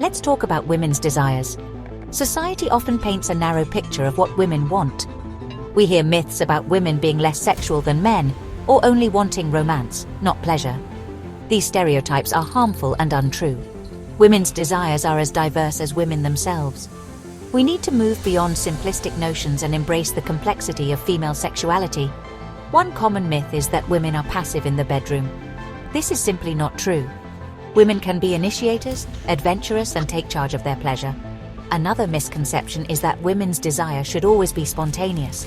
Let's talk about women's desires. Society often paints a narrow picture of what women want. We hear myths about women being less sexual than men, or only wanting romance, not pleasure. These stereotypes are harmful and untrue. Women's desires are as diverse as women themselves. We need to move beyond simplistic notions and embrace the complexity of female sexuality. One common myth is that women are passive in the bedroom. This is simply not true. Women can be initiators, adventurous, and take charge of their pleasure. Another misconception is that women's desire should always be spontaneous.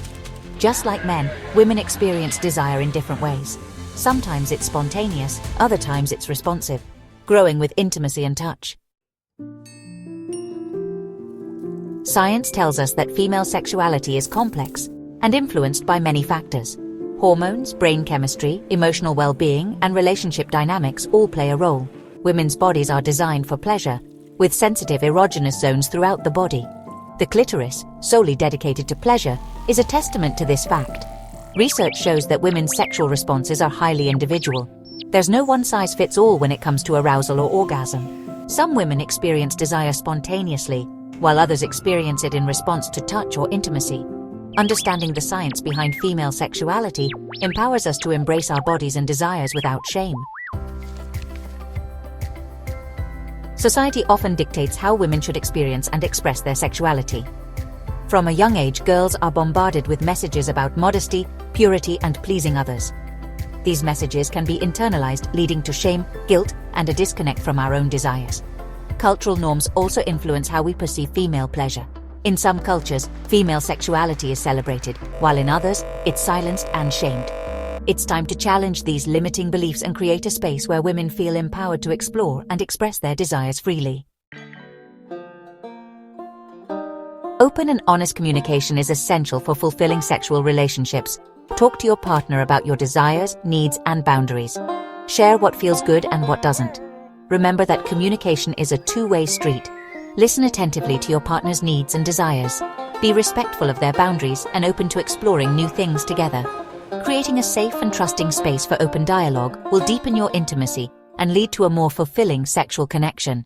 Just like men, women experience desire in different ways. Sometimes it's spontaneous, other times it's responsive, growing with intimacy and touch. Science tells us that female sexuality is complex and influenced by many factors. Hormones, brain chemistry, emotional well-being, and relationship dynamics all play a role. Women's bodies are designed for pleasure, with sensitive erogenous zones throughout the body. The clitoris, solely dedicated to pleasure, is a testament to this fact. Research shows that women's sexual responses are highly individual. There's no one-size-fits-all when it comes to arousal or orgasm. Some women experience desire spontaneously, while others experience it in response to touch or intimacy. Understanding the science behind female sexuality empowers us to embrace our bodies and desires without shame. Society often dictates how women should experience and express their sexuality. From a young age, girls are bombarded with messages about modesty, purity, and pleasing others. These messages can be internalized, leading to shame, guilt, and a disconnect from our own desires. Cultural norms also influence how we perceive female pleasure. In some cultures, female sexuality is celebrated, while in others, it's silenced and shamed. It's time to challenge these limiting beliefs and create a space where women feel empowered to explore and express their desires freely. Open and honest communication is essential for fulfilling sexual relationships. Talk to your partner about your desires, needs, and boundaries. Share what feels good and what doesn't. Remember that communication is a two-way street. Listen attentively to your partner's needs and desires. Be respectful of their boundaries and open to exploring new things together. Creating a safe and trusting space for open dialogue will deepen your intimacy and lead to a more fulfilling sexual connection.